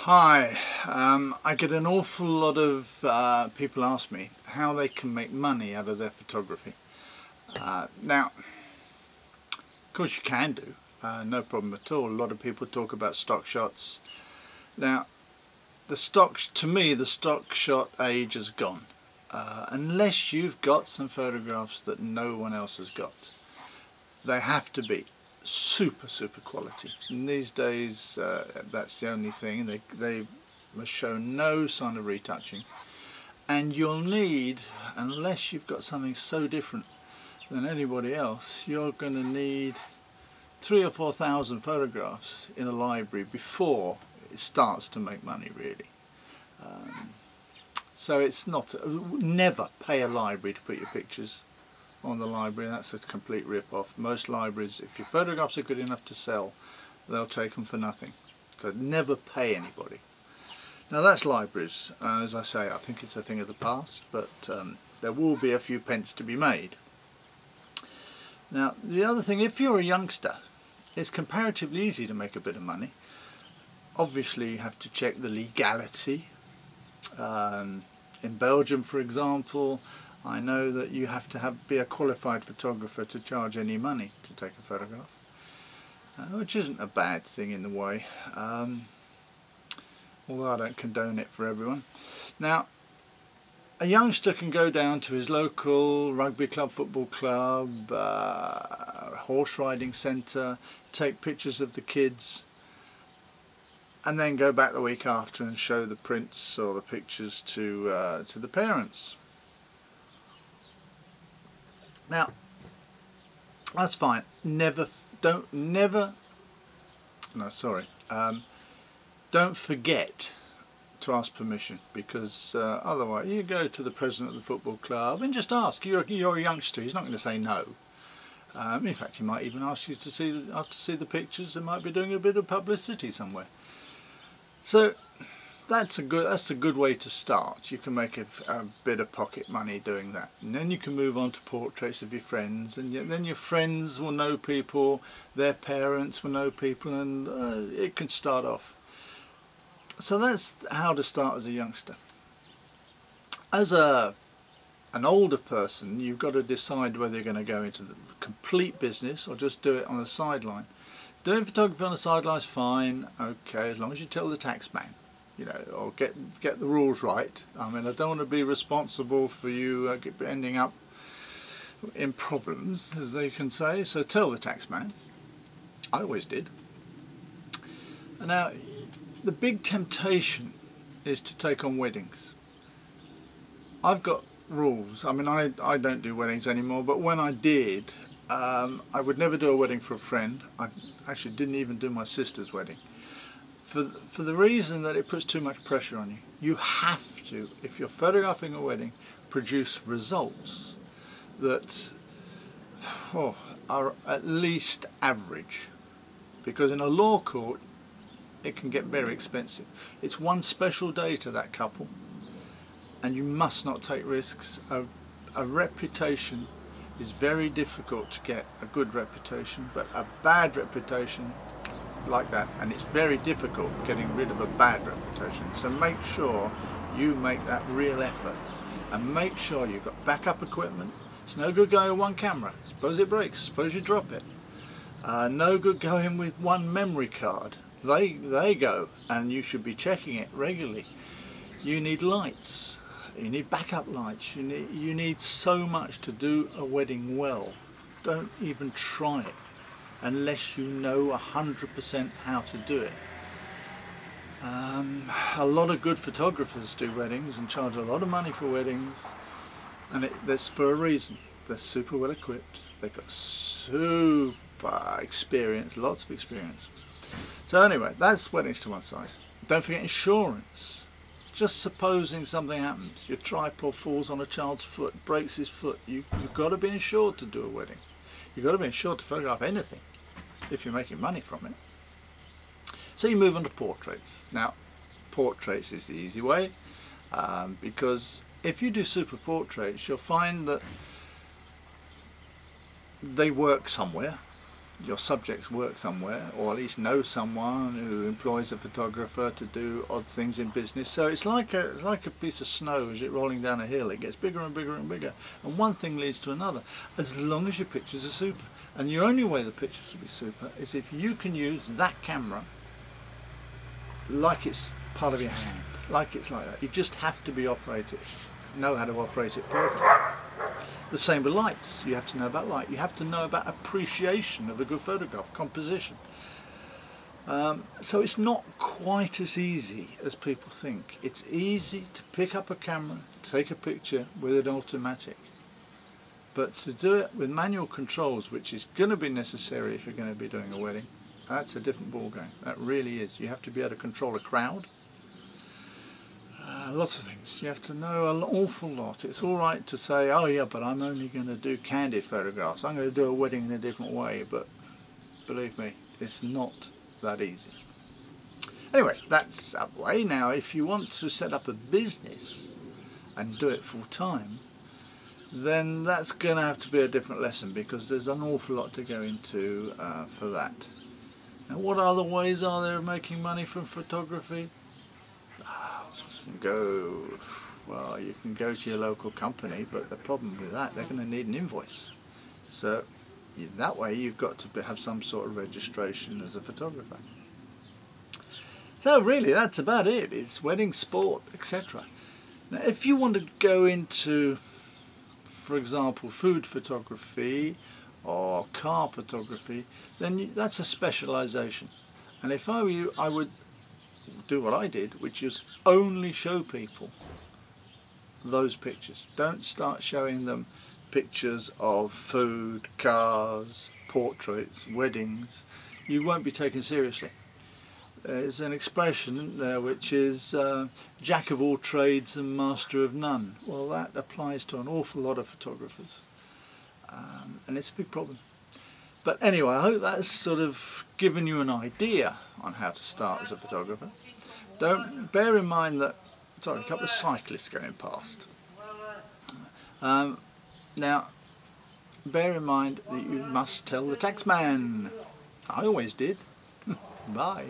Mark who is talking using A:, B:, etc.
A: Hi, I get an awful lot of people ask me how they can make money out of their photography. Now, of course you can do, no problem at all. A lot of people talk about stock shots. Now, to me, the stock shot age has gone, unless you've got some photographs that no one else has got. They have to be super quality. And these days that's the only thing. They must show no sign of retouching, and you'll need, unless you've got something so different than anybody else, you're going to need 3,000 or 4,000 photographs in a library before it starts to make money, really. So it's not, never pay a library to put your pictures on the library. That's a complete rip-off. Most libraries, if your photographs are good enough to sell, they'll take them for nothing. So never pay anybody. Now that's libraries. As I say, I think it's a thing of the past, but there will be a few pence to be made. Now the other thing, if you're a youngster, it's comparatively easy to make a bit of money. Obviously you have to check the legality. In Belgium, for example, I know that you have to be a qualified photographer to charge any money to take a photograph, which isn't a bad thing in a way, although I don't condone it for everyone. Now, a youngster can go down to his local rugby club, football club, horse riding centre, take pictures of the kids, and then go back the week after and show the prints or the pictures to the parents. Now, that's fine. Don't forget to ask permission, because otherwise you go to the president of the football club and just ask. You're a youngster, he's not going to say no. In fact, he might even ask you to see the pictures and might be doing a bit of publicity somewhere. So that's a good way to start. You can make a bit of pocket money doing that, and then you can move on to portraits of your friends, and then your friends will know people, their parents will know people, and it can start off. So that's how to start as a youngster. As an older person, you've got to decide whether you're going to go into the complete business or just do it on the sideline. Doing photography on the sideline is fine, okay, as long as you tell the tax man, you know, or get the rules right. I mean, I don't want to be responsible for you ending up in problems, as they can say, so tell the tax man. I always did. And now, the big temptation is to take on weddings. I've got rules. I mean, I don't do weddings anymore, but when I did, I would never do a wedding for a friend. I actually didn't even do my sister's wedding, for the reason that it puts too much pressure on you. You have to, if you're photographing a wedding, produce results that are at least average, because in a law court it can get very expensive. It's one special day to that couple, and you must not take risks. A reputation is very difficult to get, a good reputation, but a bad reputation like that, and it's very difficult getting rid of a bad reputation. So make sure you make that real effort, and make sure you've got backup equipment. It's no good going with one camera. Suppose it breaks, suppose you drop it. No good going with one memory card. They go, and you should be checking it regularly. You need lights. You need backup lights. You need so much to do a wedding well. Don't even try it unless you know 100% how to do it. A lot of good photographers do weddings and charge a lot of money for weddings, and that's for a reason. They're super well equipped. They've got super experience, lots of experience. So anyway, that's weddings to one side. Don't forget insurance. Just supposing something happens, your tripod falls on a child's foot, breaks his foot, you've got to be insured to do a wedding. You've got to be insured to photograph anything if you're making money from it. So you move on to portraits. Now, portraits is the easy way, because if you do super portraits, you'll find that they work somewhere. your subjects work somewhere, or at least know someone who employs a photographer to do odd things in business. So it's like a piece of snow as you're rolling down a hill. It gets bigger and bigger and bigger, and one thing leads to another, as long as your pictures are super. And the only way the pictures will be super is if you can use that camera like it's part of your hand, like it's like that. You just have to know how to operate it perfectly. The same with lights. You have to know about light. You have to know about appreciation of a good photograph, composition. So it's not quite as easy as people think. It's easy to pick up a camera, take a picture with an automatic. But to do it with manual controls, which is going to be necessary if you're going to be doing a wedding, that's a different ballgame. That really is. You have to be able to control a crowd. Lots of things. You have to know an awful lot. It's all right to say, oh yeah, but I'm only going to do candid photographs. I'm going to do a wedding in a different way. But believe me, it's not that easy. Anyway, that's out of the way. Now, if you want to set up a business and do it full time, then that's going to have to be a different lesson, because there's an awful lot to go into for that. Now, what other ways are there of making money from photography? You can go to your local company, but the problem with that, they're going to need an invoice. So that way you've got to have some sort of registration as a photographer. So really that's about it. It's wedding, sport, etc. Now if you want to go into, for example, food photography or car photography, then that's a specialisation. And if I were you, I would do what I did, which is only show people those pictures. Don't start showing them pictures of food, cars, portraits, weddings. You won't be taken seriously. There's an expression, isn't there, which is jack of all trades and master of none. Well, that applies to an awful lot of photographers, and it's a big problem. But anyway, I hope that's sort of given you an idea on how to start as a photographer. Don't bear in mind that, sorry, a couple of cyclists going past. Now, bear in mind that you must tell the taxman. I always did. Bye.